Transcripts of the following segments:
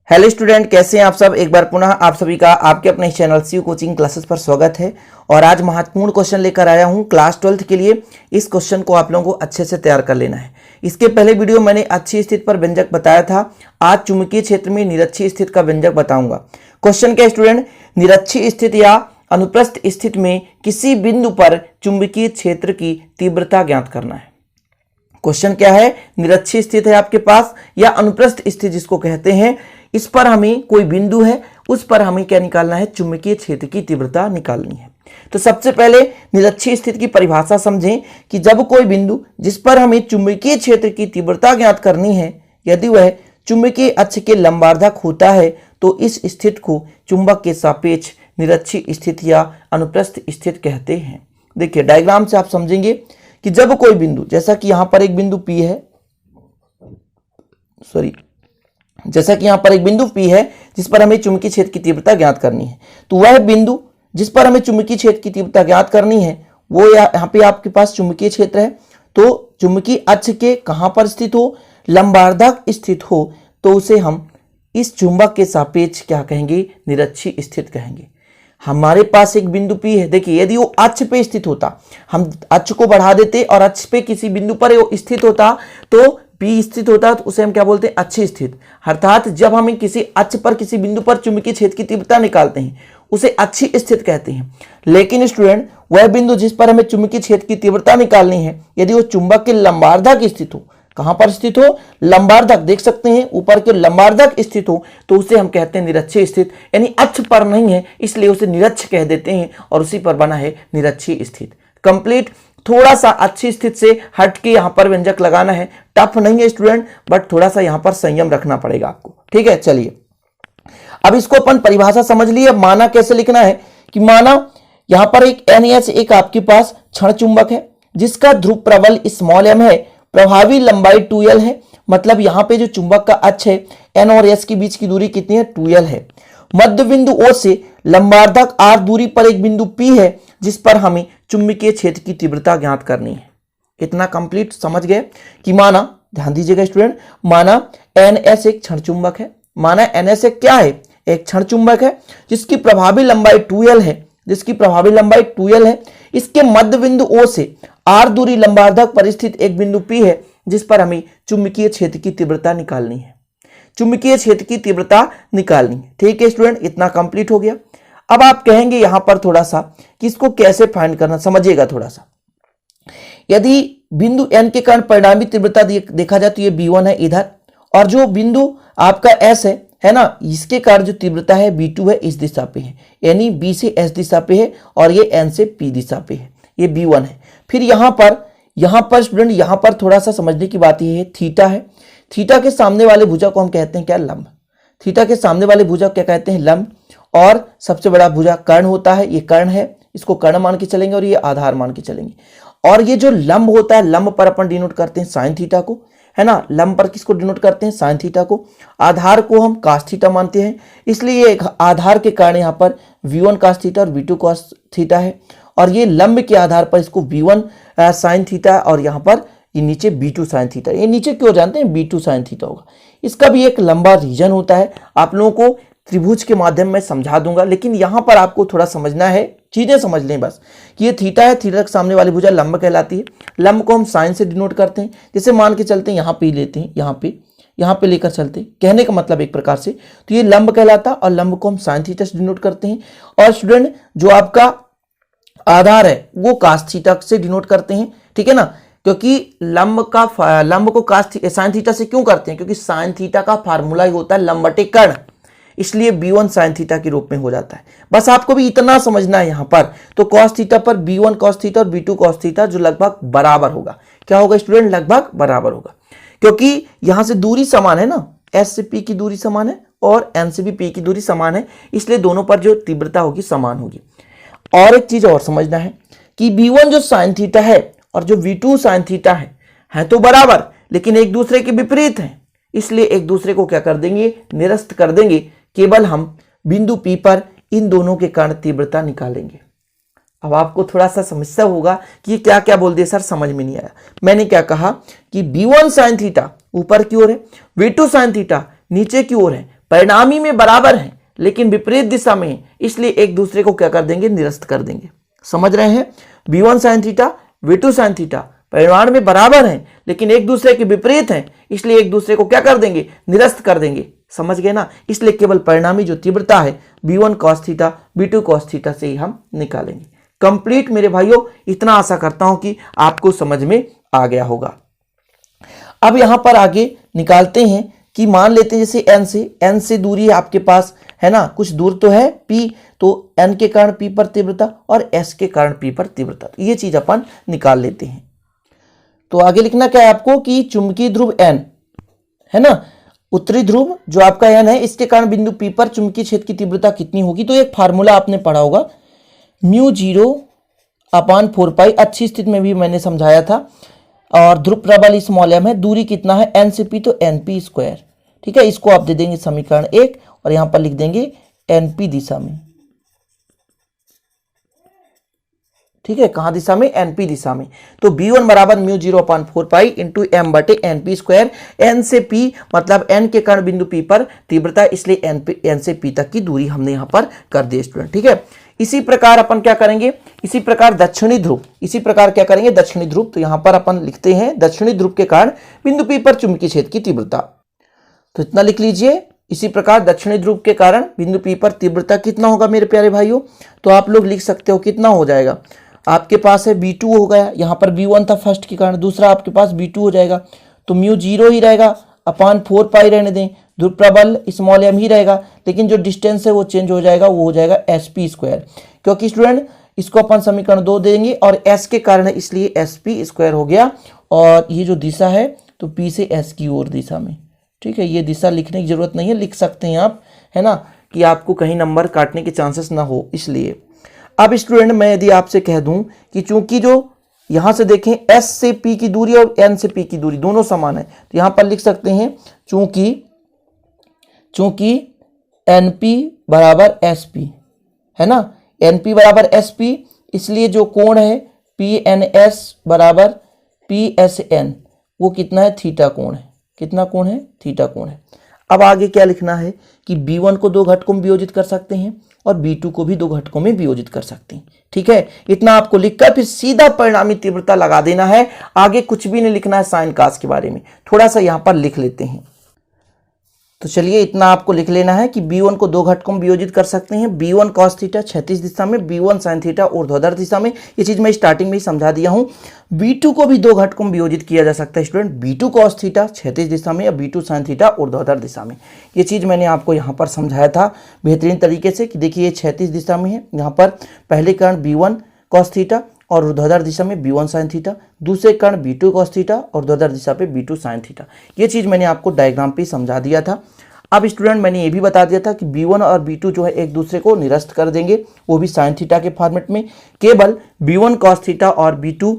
Hello student, कैसे हैं आप सब। एक बार पुनः आप सभी का आपके अपने चैनल सी कोचिंग क्लासेस पर स्वागत है। और आज महत्वपूर्ण क्वेश्चन लेकर आया हूं क्लास 12th के लिए। इस क्वेश्चन को आप लोगों को अच्छे से तैयार कर लेना है। इसके पहले वीडियो मैंने अच्छी स्थिति पर व्यंजक बताया था। आज चुंबकीय क्षेत्र में निरक्षीय स्थिति का व्यंजक बताऊंगा। क्वेश्चन क्या स्टूडेंट, निरक्षीय स्थिति या अनुप्रस्थ स्थिति में किसी बिंदु पर चुंबकीय क्षेत्र की तीव्रता ज्ञात करना है। क्वेश्चन क्या है, निरक्षीय स्थिति है आपके पास या अनुप्रस्थ स्थिति जिसको कहते हैं, इस पर हमें कोई बिंदु है, उस पर हमें क्या निकालना है, चुंबकीय क्षेत्र की तीव्रता निकालनी है। तो सबसे पहले निरक्षीय स्थिति की परिभाषा समझें कि जब कोई बिंदु जिस पर हमें चुंबकीय क्षेत्र की तीव्रता ज्ञात करनी है, यदि वह चुंबकीय अक्ष के लंबार्धक होता है तो इस स्थिति को चुंबक के सापेक्ष निरक्षीय स्थिति या अनुप्रस्थ स्थिति कहते हैं। देखिए डायग्राम से आप समझेंगे कि जब कोई बिंदु, जैसा कि यहां पर एक बिंदु P है, जैसा कि यहां पर एक बिंदु P है जिस पर हमें चुंबकीय क्षेत्र की तीव्रता ज्ञात करनी है, तो वह बिंदु जिस पर हमें चुंबकीय क्षेत्र की तीव्रता ज्ञात करनी है वो यहाँ पे आपके पास चुंबकीय क्षेत्र है। तो चुंबकीय अक्ष के कहां पर स्थित हो, लंबार्धक स्थित हो, तो उसे हम इस चुंबक के सापेक्ष क्या कहेंगे, निरक्षीय स्थिति कहेंगे। हमारे पास एक बिंदु P है, देखिए यदि वो अक्ष पे स्थित होता, हम अक्ष को बढ़ा देते और अक्ष पे किसी बिंदु पर वो स्थित होता तो P स्थित होता, तो उसे हम क्या बोलते हैं, अक्षीय स्थिति। अर्थात जब हम किसी अक्ष पर किसी बिंदु पर चुंबकीय क्षेत्र की तीव्रता निकालते हैं उसे अक्षीय स्थिति कहते हैं। लेकिन स्टूडेंट, वह बिंदु जिस पर हमें चुंबकीय क्षेत्र की तीव्रता निकालनी है, यदि वो चुंबक के लंबार्धक स्थित हो, कहां पर स्थित हो, लंबार्धक, देख सकते हैं ऊपर के लंबार्धक स्थित हो, तो उसे हम कहते हैं निरक्षीय स्थिति। यानी अक्ष पर नहीं है इसलिए उसे निरक्ष कह देते हैं और उसी पर बना है निरक्षीय स्थिति। कंप्लीट। थोड़ा सा अच्छी स्थिति से हट के यहां पर व्यंजक लगाना है, टफ नहीं है स्टूडेंट, बट थोड़ा सा यहां पर संयम रखना पड़ेगा आपको। ठीक है, चलिए अब इसको अपन परिभाषा समझ लिए। माना कैसे लिखना है कि माना यहां पर एक NH एक आपके पास क्षण चुंबक है जिसका ध्रुव प्रबल स्मॉल m है, प्रभावी लंबाई 2l है। मतलब यहां पे जो चुंबक का अक्ष है N और S के बीच की दूरी कितनी है, 2l है। मध्य बिंदु O से लंबार्धक R दूरी पर एक बिंदु P है जिस पर हमें चुंबकीय क्षेत्र की तीव्रता ज्ञात करनी है। इतना कंप्लीट समझ गए कि माना, ध्यान दीजिएगा स्टूडेंट, माना NS एक क्षण चुंबक है। माना NS एक क्या है, एक क्षण चुंबक है जिसकी प्रभावी लंबाई 2l है, इसके मध्य बिंदु O से R दूरी लंबार्धक पर स्थित एक बिंदु P है जिस पर हमें चुंबकीय क्षेत्र की तीव्रता निकालनी है। ठीक है स्टूडेंट, इतना कंप्लीट हो गया। अब आप कहेंगे यहां पर थोड़ा सा कि इसको कैसे फाइंड करना, समझिएगा थोड़ा सा। यदि बिंदु N के कारण परिणामी तीव्रता देखा जाए तो ये B1 है इधर, और जो बिंदु आपका S है ना, इसके कारण जो तीव्रता है B2 है, इस दिशा पे है, यानी B से S दिशा पे है और ये N से P दिशा पे है, ये B1 है। फिर यहां पर स्टूडेंट, यहां पर थोड़ा सा समझने की बात ये है, थीटा है। थीटा के सामने वाले भुजा को हम कहते हैं क्या, लंब। थीटा के सामने वाले भुजा क्या कहते हैं, लंब। और सबसे बड़ा भुजा कर्ण होता है, ये कर्ण है, इसको कर्ण मान के चलेंगे और ये आधार मान के चलेंगे। और ये जो लंब होता है, लंब पर अपन डिनोट करते हैं साइन थीटा को, है ना। लंब पर किसको डिनोट करते हैं, साइन थीटा को। आधार को हम कास थीटा मानते हैं, इसलिए एक आधार के कारण यहाँ पर V1 कास थीटा और V2 कास थीटा है। और ये लंब के आधार पर इसको V1 साइन थीटा और यहाँ पर ये नीचे B2 साइन थीटा। ये नीचे क्यों जानते हैं, B2 साइन थीटा होगा। इसका भी एक लंबा रीजन होता है, आप लोगों को त्रिभुज के माध्यम में समझा दूंगा, लेकिन यहां पर आपको थोड़ा समझना है, चीजें समझ लें बस। कि ये थीटा है, थीटा के सामने वाली भुजा लंब कहलाती है। लंब को हम साइन से डिनोट करते हैं, जैसे मान के चलते हैं यहाँ पे लेते हैं, यहाँ पे लेकर चलते हैं, कहने का मतलब एक प्रकार से, तो ये लंब कहलाता और लंब को हम साइन थीटा से डिनोट करते हैं। और स्टूडेंट, जो आपका आधार है वो कास थीटा से डिनोट करते हैं, ठीक है ना। क्योंकि लंब को साइन थीटा से क्यों करते हैं, क्योंकि साइन थीटा का फार्मूला ही होता है लंब बटे कर्ण, इसलिए B1 साइन थीटा के रूप में हो जाता है। बस आपको भी इतना समझना है यहाँ पर। तो कॉस थीटा पर B1 कॉस थीटा और B2 कॉस थीटा जो लगभग बराबर होगा। क्या होगा स्टूडेंट, लगभग बराबर होगा, क्योंकि यहां से दूरी समान है ना, S से P की दूरी समान है और N से भी P की दूरी समान है, इसलिए दोनों पर जो तीव्रता होगी समान होगी। और एक चीज और समझना है कि B1 जो साइन थीटा है और जो V2 साइन थीटा है तो बराबर, लेकिन एक दूसरे के विपरीत है, इसलिए एक दूसरे को क्या कर देंगे, निरस्त कर देंगे। केवल हम बिंदु P पर इन दोनों के कारण तीव्रता निकालेंगे। अब आपको थोड़ा सा समस्या होगा कि क्या क्या बोल दिया सर, समझ में नहीं आया। मैंने क्या कहा कि B1 साइन थीटा ऊपर की ओर है, V2 साइन थीटा नीचे की ओर है, परिणामी में बराबर हैं लेकिन विपरीत दिशा में है, इसलिए एक दूसरे को क्या कर देंगे, निरस्त कर देंगे। समझ रहे हैं? v1 sin theta v2 sin theta परिमाण में बराबर हैं लेकिन एक दूसरे के विपरीत हैं, इसलिए एक दूसरे को क्या कर देंगे, निरस्त कर देंगे। समझ गए ना? इसलिए केवल परिणामी जो तीव्रता है v1 cos theta v2 cos theta से ही हम निकालेंगे। कंप्लीट मेरे भाइयों, इतना आशा करता हूं कि आपको समझ में आ गया होगा। अब यहां पर आगे निकालते हैं कि मान लेते हैं जैसे n से दूरी है आपके पास, है ना, कुछ दूर तो है p, तो n के कारण p पर तीव्रता और s के कारण p पर तीव्रता, ये चीज अपन निकाल लेते हैं। तो आगे लिखना क्या है आपको कि चुंबकीय ध्रुव n, है ना, उत्तरी ध्रुव जो आपका n है, इसके कारण बिंदु p पर चुंबकीय क्षेत्र की तीव्रता कितनी होगी। तो एक फार्मूला आपने पढ़ा होगा, μ0/4π, अच्छी स्थिति में भी मैंने समझाया था। और ध्रुव प्रबल स्मॉल m है, दूरी कितना है n से p, तो np²। ठीक है, इसको आप दे देंगे समीकरण 1 और यहां पर लिख देंगे np दिशा में। ठीक है, कहां दिशा में, np दिशा में। तो b1 बराबर μ0/4π इंटू m/np²। n से p मतलब n के कारण बिंदु p पर तीव्रता, इसलिए n से p तक की दूरी हमने यहां पर कर दी स्टूडेंट। ठीक है, इसी प्रकार अपन क्या करेंगे, इसी प्रकार दक्षिणी ध्रुव, इसी प्रकार क्या करेंगे, दक्षिणी ध्रुव। तो यहां पर अपन लिखते हैं दक्षिणी ध्रुव के कारण बिंदु p पर चुंबकीय क्षेत्र की तीव्रता, तो इतना लिख लीजिए। इसी प्रकार दक्षिणी ध्रुव के कारण बिंदु p पर तीव्रता कितना होगा मेरे प्यारे भाइयों, तो आप लोग लिख सकते हो कितना हो जाएगा, आपके पास है b2 हो गया, यहाँ पर b1 था फर्स्ट के कारण, दूसरा आपके पास b2 हो जाएगा, तो μ0 ही रहेगा अपान 4π रहने दें, ध्रुव प्रबल स्मॉल m ही रहेगा, लेकिन जो डिस्टेंस है वो चेंज हो जाएगा, वो हो जाएगा sp², क्योंकि स्टूडेंट इसको अपन समीकरण 2 देंगे और s के कारण है इसलिए sp² हो गया। और ये जो दिशा है तो p से s की ओर दिशा में। ठीक है, ये दिशा लिखने की जरूरत नहीं है, लिख सकते हैं आप, है ना, कि आपको कहीं नंबर काटने के चांसेस ना हो इसलिए। अब स्टूडेंट मैं यदि आपसे कह दूं कि चूंकि जो यहां से देखें s से p की दूरी और n से p की दूरी दोनों समान है, तो यहां पर लिख सकते हैं चूंकि np बराबर sp, है ना, np बराबर sp, इसलिए जो कोण है pns बराबर psn, वो कितना है, थीटा कोण है। कितना कोण है, थीटा कोण है। अब आगे क्या लिखना है कि b1 को 2 घटकों में वियोजित कर सकते हैं और b2 को भी 2 घटकों में वियोजित कर सकते हैं। ठीक है, इतना आपको लिखकर फिर सीधा परिणामी तीव्रता लगा देना है, आगे कुछ भी नहीं लिखना है साइन कास के बारे में। थोड़ा सा यहां पर लिख लेते हैं, तो चलिए इतना आपको लिख लेना है कि b1 को 2 घटकों में वियोजित कर सकते हैं, b1 cos थीटा क्षैतिज दिशा में, b1 sin थीटा ऊर्ध्वाधर दिशा में। ये चीज मैं स्टार्टिंग में ही समझा दिया हूं। b2 को भी 2 घटकों में वियोजित किया जा सकता है स्टूडेंट, b2 cos थीटा क्षैतिज दिशा में या b2 sin थीटा ऊर्ध्वाधर दिशा में। ये चीज मैंने आपको यहाँ पर समझाया था बेहतरीन तरीके से कि देखिए ये क्षैतिज दिशा में है, यहाँ पर पहले कारण b1 cos थीटा और ऊर्ध्वाधर दिशा में b1 sin थीटा, दूसरे कारण b2 cos थीटा और ऊर्ध्वाधर दिशा पे b2 sin थीटा। ये चीज मैंने आपको डायग्राम पे समझा दिया था। अब स्टूडेंट मैंने ये भी बता दिया था कि b1 और b2 जो है एक दूसरे को निरस्त कर देंगे, वो भी sin थीटा के फॉर्मेट में, केवल b1 cos थीटा और b2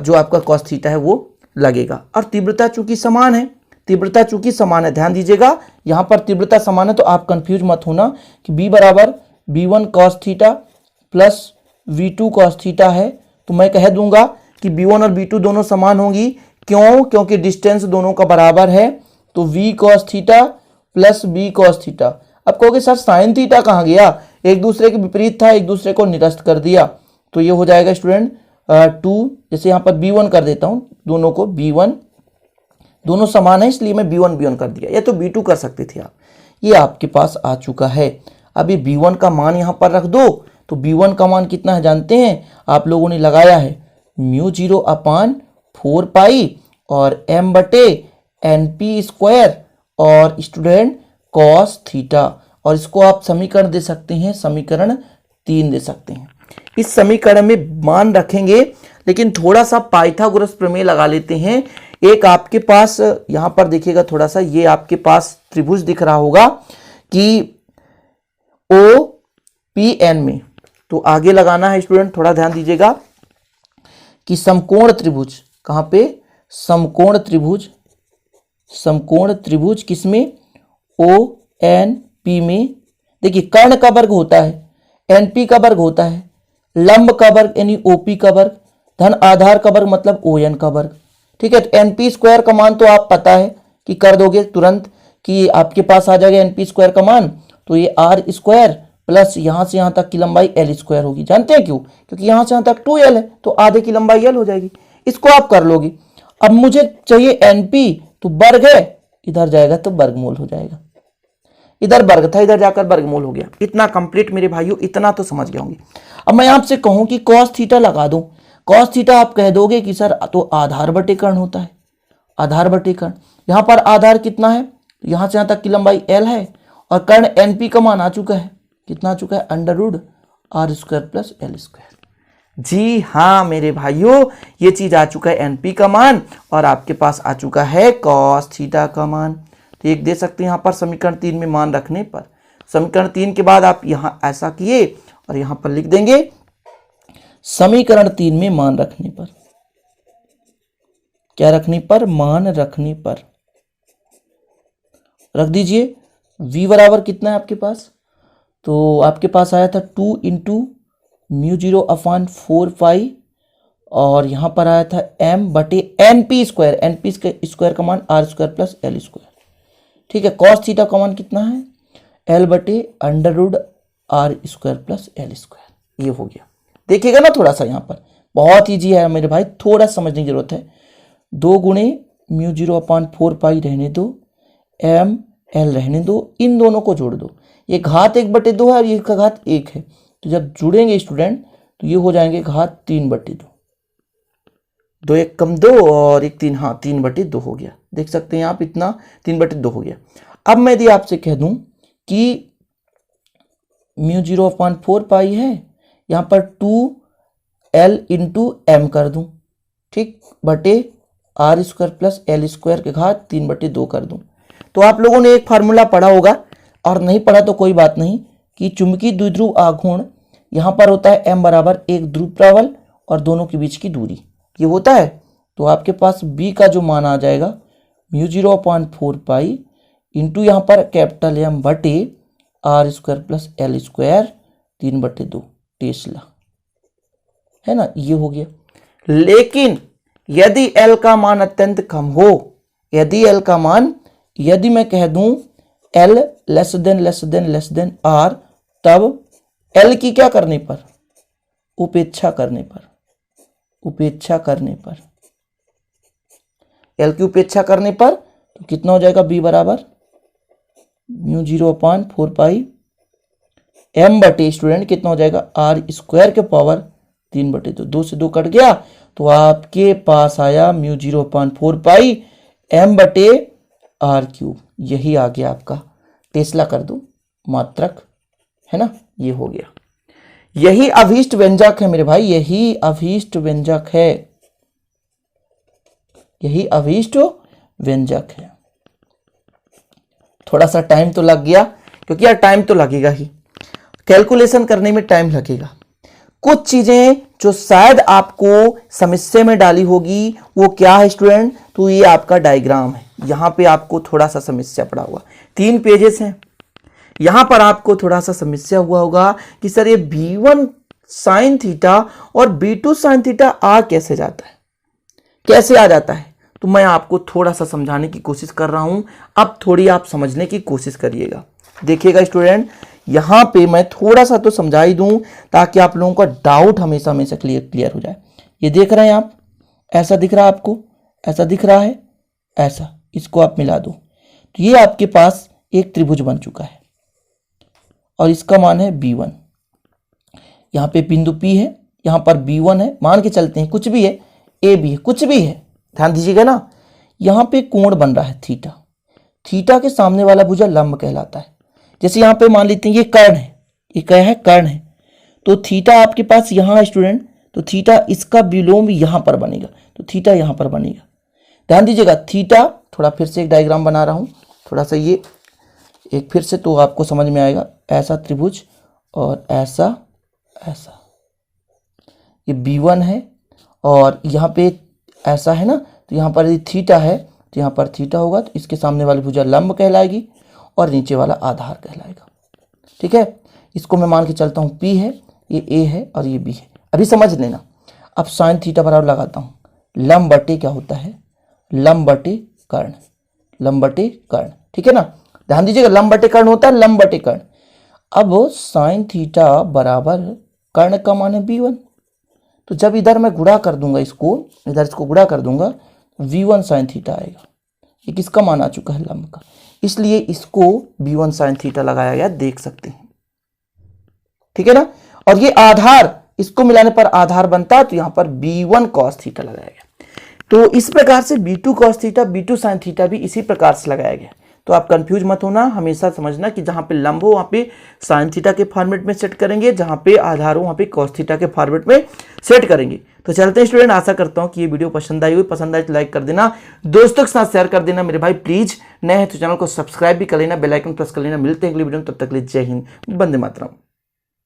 जो आपका cos थीटा है वो लगेगा। और तीव्रता चूंकि समान है, तीव्रता चूंकि समान है, ध्यान दीजिएगा यहाँ पर तीव्रता समान है, तो आप कंफ्यूज मत होना कि b बराबर b1 cos theta plus v2 cos theta है, तो मैं कह दूंगा कि b1 और b2 दोनों समान होंगी। क्यों? क्योंकि डिस्टेंस दोनों का बराबर है, तो v cos theta plus b cos theta. अब कहोगे सर साइन थीटा कहाँ गया, एक दूसरे के विपरीत था, एक दूसरे को निरस्त कर दिया, तो ये हो जाएगा स्टूडेंट 2, जैसे यहाँ पर b1 कर देता हूँ, दोनों को b1, दोनों समान है इसलिए मैं b1 कर दिया, या तो b2 कर सकते थे आप। ये आपके पास आ चुका है। अब ये b1 का मान यहाँ पर रख दो, तो b1 का मान कितना है जानते हैं, आप लोगों ने लगाया है μ0/4π और m/np² और स्टूडेंट cos थीटा, और इसको आप समीकरण दे सकते हैं, समीकरण 3 दे सकते हैं। इस समीकरण में मान रखेंगे, लेकिन थोड़ा सा पाइथागोरस प्रमेय लगा लेते हैं। एक आपके पास यहां पर देखिएगा थोड़ा सा, ये आपके पास त्रिभुज दिख रहा होगा कि OPN में, तो आगे लगाना है स्टूडेंट, थोड़ा ध्यान दीजिएगा कि समकोण त्रिभुज, कहां पे, समकोण त्रिभुज, समकोण त्रिभुज किसमें, ONP में। देखिए कर्ण का वर्ग होता है, NP का वर्ग होता है, लंब का वर्ग यानी OP का वर्ग, धन आधार का वर्ग मतलब ON का वर्ग। ठीक है, तो NP² का मान तो आप पता है कि कर दोगे तुरंत कि आपके पास आ जाएगा एन पी स्क्वायर का मान, तो ये आर स्क्वायर प्लस यहां से यहां तक की लंबाई एल स्क्वायर होगी। जानते हैं क्यों? क्योंकि यहां से यहां तक 2l है, तो आधे की लंबाई l हो जाएगी। इसको आप कर लोगे। अब मुझे चाहिए एनपी, तो वर्ग है, इधर जाएगा तो वर्गमूल हो जाएगा। इधर वर्ग था, इधर जाकर वर्गमूल हो गया। इतना कंप्लीट मेरे भाइयों, इतना तो समझ गए होंगे। अब मैं आपसे कहूं कि कॉस थीटा लगा दो, कॉस थीटा आप कह दोगे कि सर तो आधार बटे कर्ण होता है, आधार बटे कर्ण। यहां पर आधार कितना है, यहां से यहां तक की लंबाई l है, और कर्ण एनपी का मान आ चुका है, कितना आ चुका है, under root R square plus L square. जी हाँ मेरे भाइयों, ये चीज आ चुका है एनपी का मान, और आपके पास आ चुका है कॉस थीटा का मान। तो एक दे सकते हैं यहां पर समीकरण 3 में मान रखने पर, समीकरण 3 के बाद आप यहां ऐसा किए और यहां पर लिख देंगे समीकरण 3 में मान रखने पर, क्या रखने पर, मान रखने पर रख दीजिए। v बराबर कितना है आपके पास, तो आपके पास आया था 2 इंटू म्यू 0 अपान 4 पाई, और यहां पर आया था m बटे N P square, N P square का मान R square plus L square. ठीक है, कॉस थीटा का मान कितना है, l बटे under root R square plus L square. ये हो गया। देखिएगा ना थोड़ा सा, यहाँ पर बहुत ईजी है मेरे भाई, थोड़ा समझने की जरूरत है। 2 गुणे म्यू 0 अपान 4 पाई रहने दो, m l रहने दो, इन दोनों को जोड़ दो। ये घात 1/2 है और ये का घात 1 है, तो जब जुड़ेंगे स्टूडेंट तो ये हो जाएंगे घात 3/2। 2 1 कम 2 और 1 3, हाँ 3/2 हो गया। देख सकते हैं आप, इतना 3/2 हो गया। अब मैं यदि आपसे कह दूं कि म्यू 0 अपान 4 पाई है, यहां पर 2l इंटू एम कर दूं, ठीक, बटे R square plus L square के घात 3/2 कर दूं। तो आप लोगों ने एक फार्मूला पढ़ा होगा, और नहीं पढ़ा तो कोई बात नहीं, कि चुंबकीय द्विध्रुव आघूर्ण यहां पर होता है m बराबर 1 ध्रुव प्राबल और दोनों के बीच की दूरी, ये होता है। तो आपके पास b का जो मान आ जाएगा म्यू 0 अपान 4 पाई इंटू यहां पर कैपिटल M बटे R square plus L square 3/2 tesla, है ना, ये हो गया। लेकिन यदि L का मान अत्यंत कम हो, यदि L का मान, यदि मैं कह दूं L लेस देन R, तब L की क्या करने पर, उपेक्षा करने पर, उपेक्षा करने पर, L की उपेक्षा करने पर, तो कितना हो जाएगा b बराबर म्यू 0 अपान 4 पाई m बटे स्टूडेंट कितना हो जाएगा आर स्क्वायर के पावर 3/2, 2 से 2 कट गया, तो आपके पास आया म्यू 0 अपान 4 पाई m बटे आर क्यूब। यही आ गया आपका, टेस्ला कर दो मात्रक, है ना, ये हो गया। यही अभीष्ट व्यंजक है मेरे भाई, यही अभीष्ट व्यंजक है, यही अभीष्ट व्यंजक है। थोड़ा सा टाइम तो लग गया, क्योंकि यार टाइम तो लगेगा ही, कैलकुलेशन करने में टाइम लगेगा। कुछ चीजें जो शायद आपको समस्या में डाली होगी, वो क्या है स्टूडेंट, तो ये आपका डायग्राम है। यहां पे आपको थोड़ा सा समस्या पड़ा हुआ, 3 पेजेस हैं। यहां पर आपको थोड़ा सा समस्या हुआ होगा कि सर ये b1 साइन थीटा और b2 साइन थीटा आ कैसे जाता है, कैसे आ जाता है। तो मैं आपको थोड़ा सा समझाने की कोशिश कर रहा हूं, अब थोड़ी आप समझने की कोशिश करिएगा। देखिएगा स्टूडेंट, यहां पे मैं थोड़ा सा तो समझा ही दूं, ताकि आप लोगों का डाउट हमेशा हमेशा क्लियर हो जाए। ये देख रहे हैं आप, ऐसा दिख रहा है आपको, ऐसा दिख रहा है, ऐसा, इसको आप मिला दो, तो ये आपके पास एक त्रिभुज बन चुका है, और इसका मान है b1। यहां पे बिंदु P है, यहां पर b1 है, मान के चलते हैं कुछ भी है, a भी है, कुछ भी है, ध्यान दीजिएगा ना। यहां पे कोण बन रहा है थीटा, थीटा के सामने वाला भुजा लंब कहलाता है। जैसे यहां पे मान लेते हैं ये कर्ण है, ये क्या है, कर्ण है, तो थीटा आपके पास यहां है स्टूडेंट, तो थीटा इसका विलोम यहां पर बनेगा, तो थीटा यहां पर बनेगा। ध्यान दीजिएगा, थीटा, थोड़ा फिर से एक डायग्राम बना रहा हूं, थोड़ा सा ये एक फिर से, तो आपको समझ में आएगा। ऐसा त्रिभुज और ऐसा, ऐसा, ये b1 है, और यहाँ पे ऐसा है ना, तो यहाँ पर थीटा है, तो यहाँ पर थीटा होगा, तो इसके सामने वाली भुजा लंब कहलाएगी और नीचे वाला आधार कहलाएगा। ठीक है, इसको मैं मान के चलता हूँ P है, ये A है और ये B है। अभी समझ लेना। अब साइन थीटा बराबर लगाता हूँ, लंब बटे क्या होता है, लंब बटे कर्ण, लंब बटे कर्ण, ठीक है ना। ध्यान दीजिएगा, लंब बटे कर्ण होता है, लंब बटे कर्ण। अब साइन थीटा बराबर कर्ण का मान है v1, तो जब इधर मैं गुणा कर दूंगा इसको, इधर इसको गुणा कर दूंगा, v1 साइन थीटा आएगा। ये किसका मान आ चुका है, लंब का, इसलिए इसको v1 साइन थीटा लगाया गया, देख सकते हैं, ठीक है ना। और ये आधार, इसको मिलाने पर आधार बनता है, तो यहां पर b1 cos थीटा लगाया गया। तो इस प्रकार से b2 cos theta, b2 sine theta भी इसी प्रकार से लगाया गया। तो आप कंफ्यूज मत होना, हमेशा समझना कि जहां पे लंब हो वहां पे साइन थीटा के फॉर्मेट में सेट करेंगे, जहां पे आधार हो वहां पे cos थीटा के फॉर्मेट में सेट करेंगे। तो चलते हैं स्टूडेंट, आशा करता हूं कि ये वीडियो पसंद आई हुई, पसंद आए तो लाइक कर देना, दोस्तों के साथ शेयर कर देना मेरे भाई प्लीज। नए हैं तो चैनल को सब्सक्राइब भी कर लेना, बेल आइकन प्रेस कर लेना। मिलते हैं अगली वीडियो में, तब तक के लिए जय हिंद, वंदे मातरम।